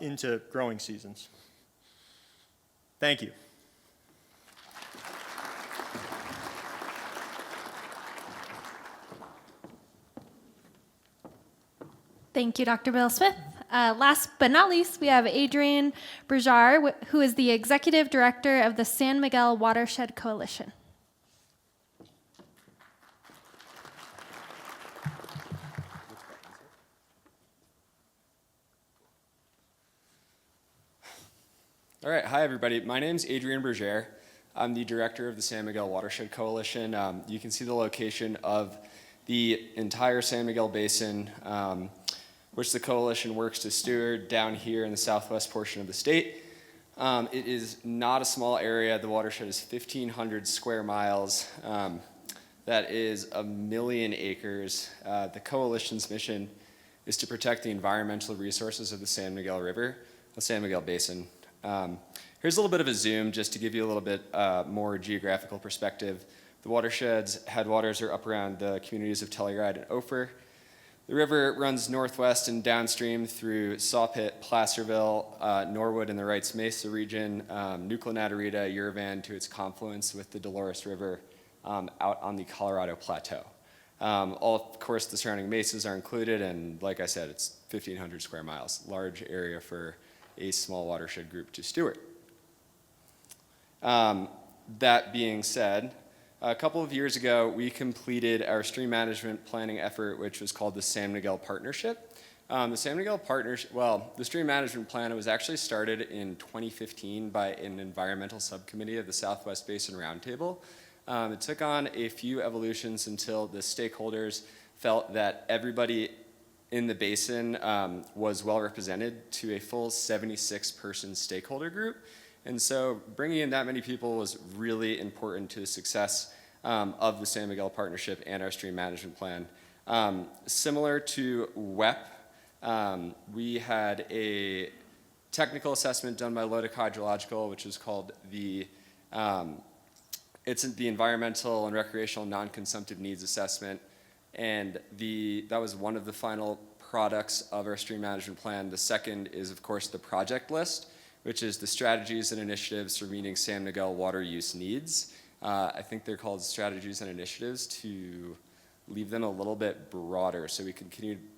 into growing seasons. Thank you. Thank you, Dr. Bill Smith. Last but not least, we have Adrian Bergere, who is the Executive Director of the San Miguel Watershed Coalition. All right, hi everybody. My name's Adrian Bergere. I'm the director of the San Miguel Watershed Coalition. You can see the location of the entire San Miguel Basin, which the coalition works to steward down here in the southwest portion of the state. It is not a small area. The watershed is 1,500 square miles. That is 1 million acres. The coalition's mission is to protect the environmental resources of the San Miguel River, the San Miguel Basin. Here's a little bit of a zoom just to give you a little bit more geographical perspective. The watershed's headwaters are up around the communities of Telluride and Ophir. The river runs northwest and downstream through Sawpit, Placerville, Norwood, and the Wrights Mesa region, Nuclear-Natarita, Yerevan to its confluence with the Dolores River out on the Colorado Plateau. All, of course, the surrounding mesas are included, and like I said, it's 1,500 square miles, large area for a small watershed group to steward. That being said, a couple of years ago, we completed our stream management planning effort, which was called the San Miguel Partnership. The San Miguel Partnership, well, the stream management plan was actually started in 2015 by an environmental subcommittee of the Southwest Basin Roundtable. It took on a few evolutions until the stakeholders felt that everybody in the basin was well represented to a full 76-person stakeholder group. And so bringing in that many people was really important to the success of the San Miguel Partnership and our stream management plan. Similar to WEP, we had a technical assessment done by Lotic Hydrological, which is called it's the Environmental and Recreational Non-Consumptive Needs Assessment. And that was one of the final products of our stream management plan. The second is, of course, the project list, which is the strategies and initiatives for meeting San Miguel water use needs. I think they're called strategies and initiatives to leave them a little bit broader so we can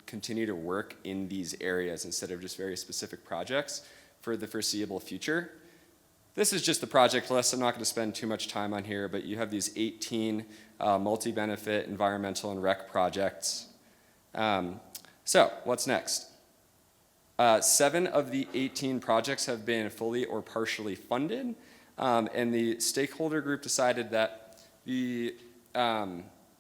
continue to work in these areas instead of just very specific projects for the foreseeable future. This is just the project list. I'm not going to spend too much time on here, but you have these 18 multi-benefit environmental and rec projects. So what's next? 7 of the 18 projects have been fully or partially funded, and the stakeholder group decided that the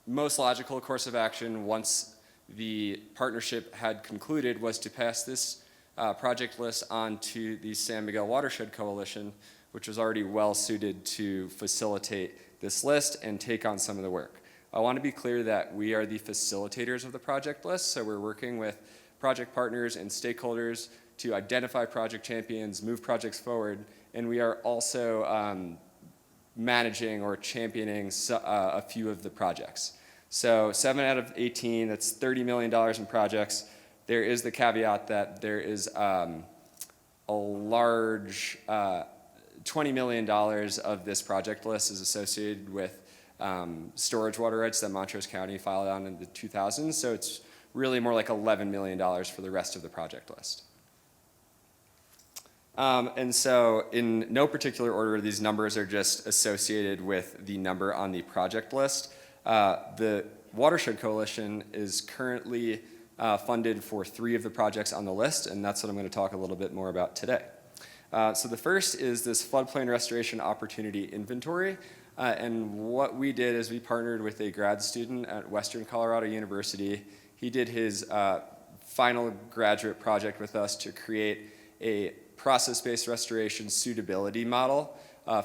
most logical course of action once the partnership had concluded was to pass this project list on to the San Miguel Watershed Coalition, which was already well suited to facilitate this list and take on some of the work. I want to be clear that we are the facilitators of the project list, so we're working with project partners and stakeholders to identify project champions, move projects forward, and we are also managing or championing a few of the projects. So 7 out of 18, that's $30 million in projects. There is the caveat that there is a large $20 million of this project list is associated with storage water rights that Montrose County filed on in the 2000s, so it's really more like $11 million for the rest of the project list. And so in no particular order, these numbers are just associated with the number on the project list. The Watershed Coalition is currently funded for 3 of the projects on the list, and that's what I'm going to talk a little bit more about today. So the first is this floodplain restoration opportunity inventory. And what we did is we partnered with a grad student at Western Colorado University. He did his final graduate project with us to create a process-based restoration suitability model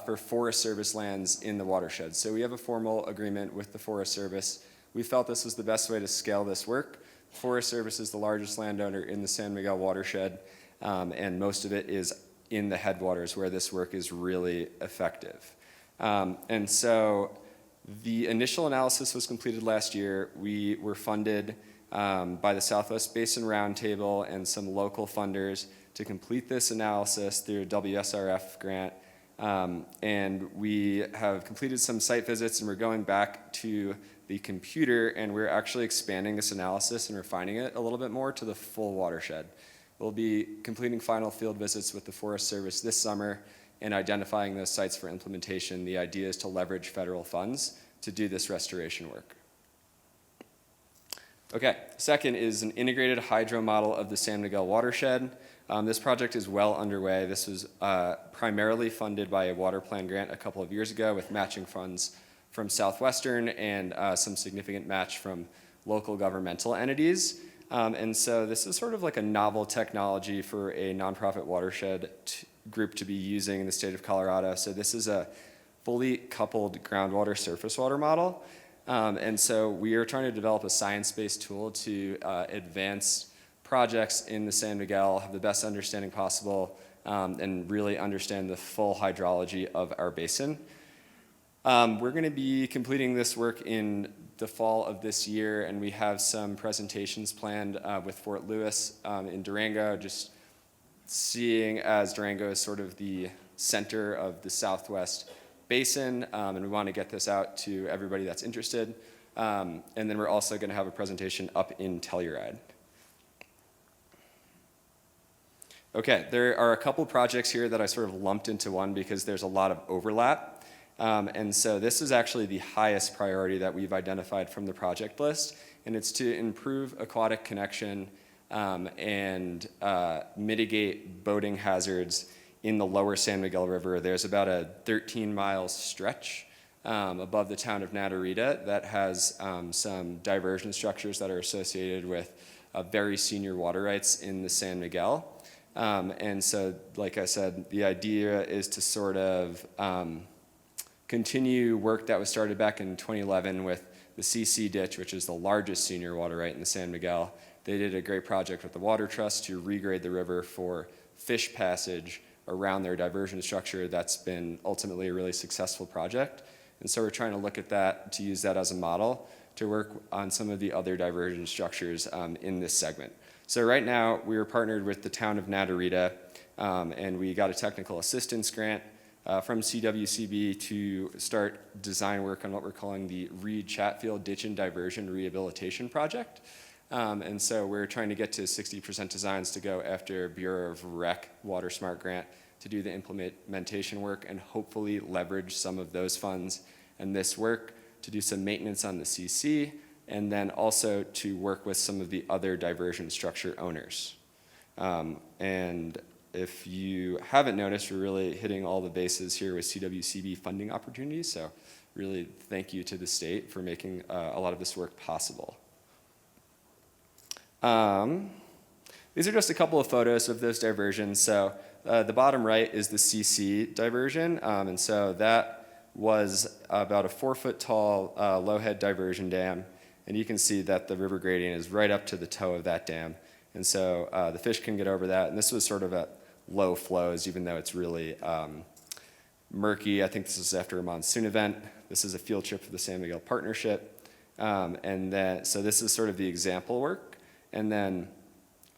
for Forest Service lands in the watershed. So we have a formal agreement with the Forest Service. We felt this was the best way to scale this work. Forest Service is the largest landowner in the San Miguel watershed, and most of it is in the headwaters where this work is really effective. And so the initial analysis was completed last year. We were funded by the Southwest Basin Roundtable and some local funders to complete this analysis through a WSRF grant. And we have completed some site visits, and we're going back to the computer, and we're actually expanding this analysis and refining it a little bit more to the full watershed. We'll be completing final field visits with the Forest Service this summer and identifying those sites for implementation. The idea is to leverage federal funds to do this restoration work. Okay, second is an integrated hydro model of the San Miguel watershed. This project is well underway. This was primarily funded by a water plan grant a couple of years ago with matching funds from Southwestern and some significant match from local governmental entities. And so this is sort of like a novel technology for a nonprofit watershed group to be using in the state of Colorado. So this is a fully coupled groundwater surface water model. And so we are trying to develop a science-based tool to advance projects in the San Miguel, have the best understanding possible, and really understand the full hydrology of our basin. We're going to be completing this work in the fall of this year, and we have some presentations planned with Fort Lewis in Durango, just seeing as Durango is sort of the center of the Southwest Basin, and we want to get this out to everybody that's interested. And then we're also going to have a presentation up in Telluride. Okay, there are a couple projects here that I sort of lumped into one because there's a lot of overlap. And so this is actually the highest priority that we've identified from the project list, and it's to improve aquatic connection and mitigate boating hazards in the lower San Miguel River. There's about a 13-mile stretch above the town of Natarita that has some diversion structures that are associated with very senior water rights in the San Miguel. And so, like I said, the idea is to sort of continue work that was started back in 2011 with the CC ditch, which is the largest senior water right in the San Miguel. They did a great project with the Water Trust to regrade the river for fish passage around their diversion structure. That's been ultimately a really successful project. And so we're trying to look at that, to use that as a model to work on some of the other diversion structures in this segment. So right now, we are partnered with the town of Natarita, and we got a technical assistance grant from SWCD to start design work on what we're calling the Reed Chatfield Ditch and Diversion Rehabilitation Project. And so we're trying to get to 60% designs to go after Bureau of Rec Water Smart grant to do the implementation work and hopefully leverage some of those funds and this work to do some maintenance on the CC, and then also to work with some of the other diversion structure owners. And if you haven't noticed, we're really hitting all the bases here with CWCB funding opportunities, so really thank you to the state for making a lot of this work possible. These are just a couple of photos of those diversions. So the bottom right is the CC diversion, and so that was about a 4-foot tall low-head diversion dam, and you can see that the river gradient is right up to the toe of that dam, and so the fish can get over that, and this was sort of at low flows, even though it's really murky. I think this is after a monsoon event. This is a field trip for the San Miguel Partnership, and then so this is sort of the example work, and then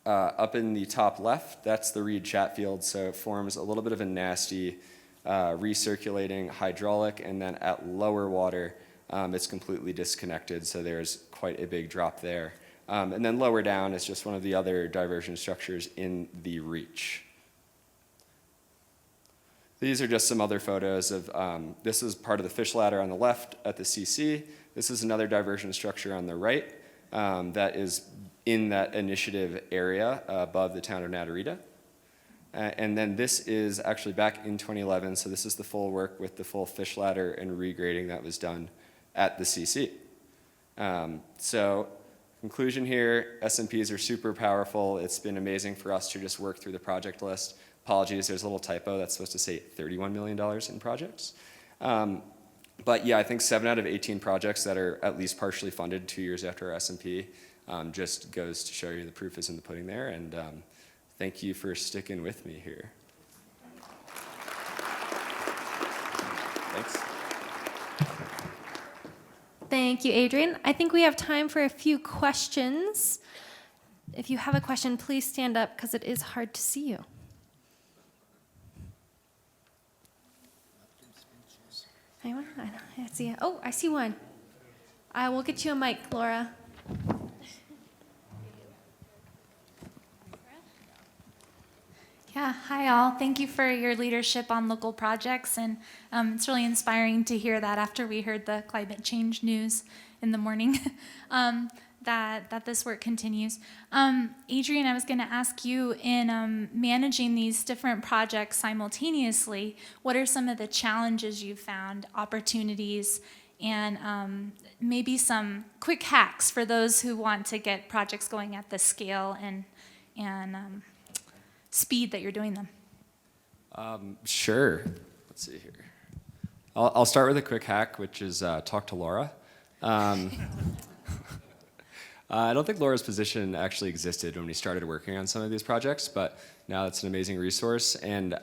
up in the top left, that's the Reed Chatfield, so it forms a little bit of a nasty recirculating hydraulic, and then at lower water, it's completely disconnected, so there's quite a big drop there. And then lower down is just one of the other diversion structures in the reach. These are just some other photos of, this is part of the fish ladder on the left at the CC. This is another diversion structure on the right that is in that initiative area above the town of Natarita. And then this is actually back in 2011, so this is the full work with the full fish ladder and regrading that was done at the CC. So conclusion here, SMPs are super powerful. It's been amazing for us to just work through the project list. Apologies, there's a little typo that's supposed to say $31 million in projects. But yeah, I think 7 out of 18 projects that are at least partially funded 2 years after our SMP just goes to show you the proof is in the pudding there. And thank you for sticking with me here. Thanks. Thank you, Adrian. I think we have time for a few questions. If you have a question, please stand up because it is hard to see you. Anyone? I see. Oh, I see one. I will get you a mic, Laura. Yeah, hi all. Thank you for your leadership on local projects, and it's really inspiring to hear that after we heard the climate change news in the morning, that this work continues. Adrian, I was going to ask you, in managing these different projects simultaneously, what are some of the challenges you've found, opportunities, and maybe some quick hacks for those who want to get projects going at the scale and speed that you're doing them? Sure. Let's see here. I'll start with a quick hack, which is talk to Laura. I don't think Laura's position actually existed when we started working on some of these projects, but now it's an amazing resource. And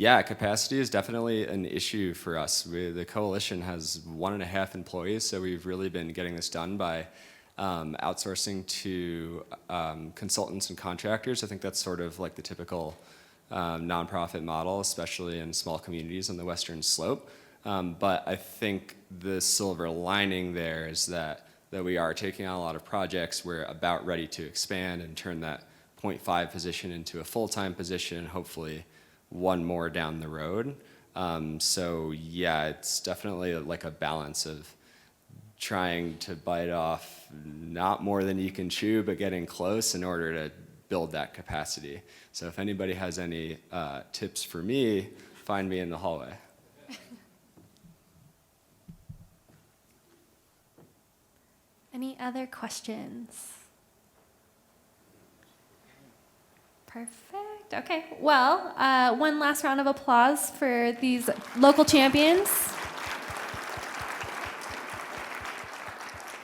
Yeah, capacity is definitely an issue for us. The coalition has 1.5 employees, so we've really been getting this done by outsourcing to consultants and contractors. I think that's sort of like the typical nonprofit model, especially in small communities on the Western Slope. But I think the silver lining there is that we are taking on a lot of projects. We're about ready to expand and turn that 0.5 position into a full-time position, hopefully one more down the road. So yeah, it's definitely like a balance of trying to bite off not more than you can chew, but getting close in order to build that capacity. So if anybody has any tips for me, find me in the hallway. Any other questions? Perfect. Okay. Well, one last round of applause for these local champions.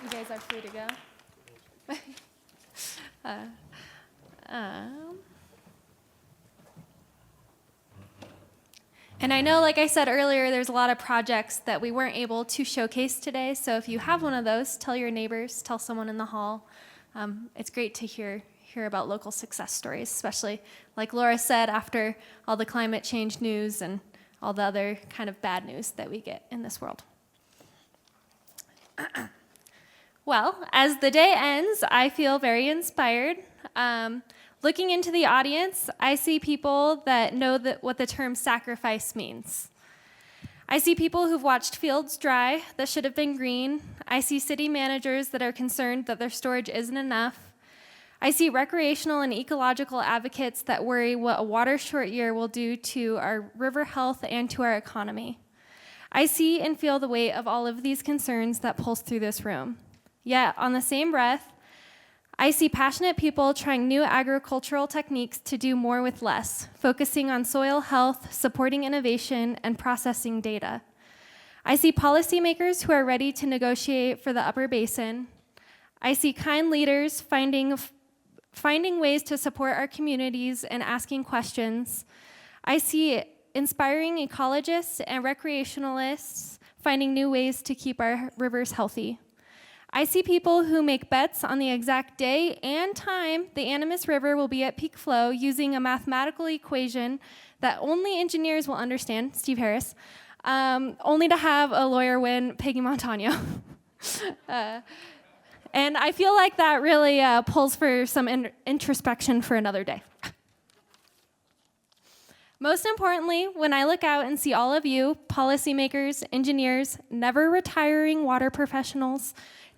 You guys are free to go. And I know, like I said earlier, there's a lot of projects that we weren't able to showcase today. So if you have one of those, tell your neighbors, tell someone in the hall. It's great to hear about local success stories, especially, like Laura said, after all the climate change news and all the other kind of bad news that we get in this world. Well, as the day ends, I feel very inspired. Looking into the audience, I see people that know what the term sacrifice means. I see people who've watched fields dry that should have been green. I see city managers that are concerned that their storage isn't enough. I see recreational and ecological advocates that worry what a water short year will do to our river health and to our economy. I see and feel the weight of all of these concerns that pulse through this room. Yet, on the same breath, I see passionate people trying new agricultural techniques to do more with less, focusing on soil health, supporting innovation, and processing data. I see policymakers who are ready to negotiate for the upper basin. I see kind leaders finding ways to support our communities and asking questions. I see inspiring ecologists and recreationalists finding new ways to keep our rivers healthy. I see people who make bets on the exact day and time the Animas River will be at peak flow using a mathematical equation that only engineers will understand, Steve Harris, only to have a lawyer win Peggy Montano. And I feel like that really pulls for some introspection for another day. Most importantly, when I look out and see all of you, policymakers, engineers, never retiring water professionals,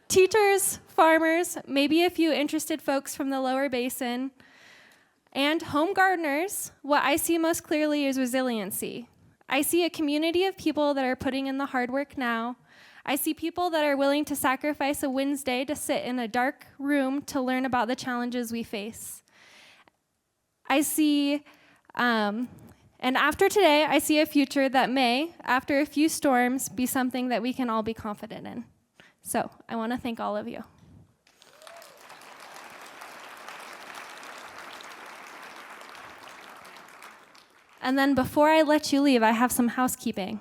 teachers, farmers, maybe a few interested folks from the lower basin, and home gardeners, what I see most clearly is resiliency. I see a community of people that are putting in the hard work now. I see people that are willing to sacrifice a Wednesday to sit in a dark room to learn about the challenges we face. I see, and after today, I see a future that may, after a few storms, be something that we can all be confident in. So I want to thank all of you. And then before I let you leave, I have some housekeeping.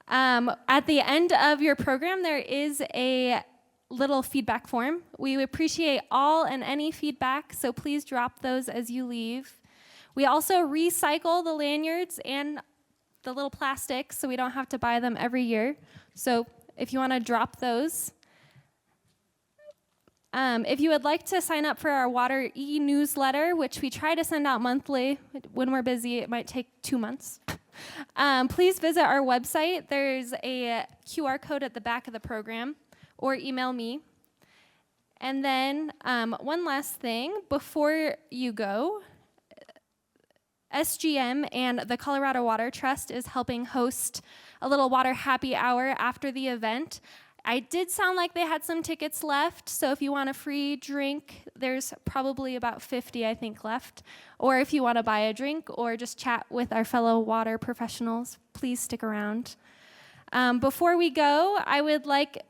At the end of your program, there is a little feedback form. We appreciate all and any feedback, so please drop those as you leave. We also recycle the lanyards and the little plastics, so we don't have to buy them every year. So if you want to drop those. If you would like to sign up for our water e-newsletter, which we try to send out monthly, when we're busy, it might take 2 months. Please visit our website. There's a QR code at the back of the program, or email me. And then one last thing, before you go, SGM and the Colorado Water Trust is helping host a little water happy hour after the event. I did sound like they had some tickets left, so if you want a free drink, there's probably about 50, I think, left. Or if you want to buy a drink or just chat with our fellow water professionals, please stick around. Before we go, I would like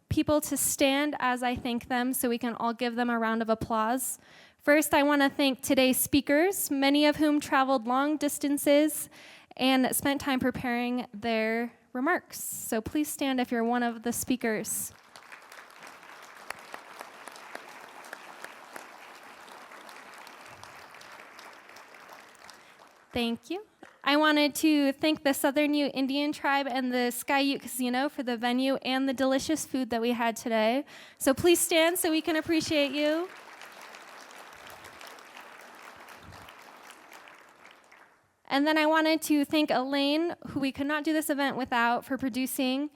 people to stand as I thank them so we can all give them a round of applause. First, I want to thank today's speakers, many of whom traveled long distances and spent time preparing their remarks. So please stand if you're one of the speakers. Thank you. I wanted to thank the Southern Ute Indian Tribe and the Sky Ute Casino for the venue and the delicious food that we had today. So please stand so we can appreciate you. And then I wanted to thank Elaine, who we could not do this event without, for producing,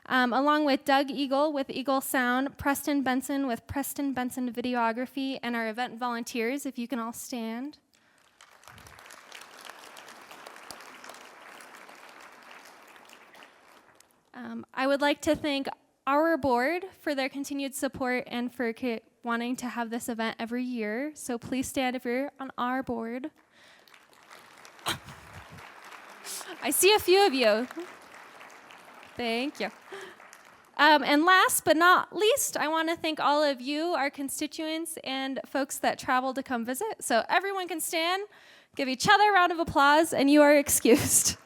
along with Doug Eagle with Eagle Sound, Preston Benson with Preston Benson Videography, and our event volunteers, if you can all stand. I would like to thank our board for their continued support and for wanting to have this event every year. So please stand if you're on our board. I see a few of you. Thank you. And last but not least, I want to thank all of you, our constituents, and folks that travel to come visit. So everyone can stand, give each other a round of applause, and you are excused.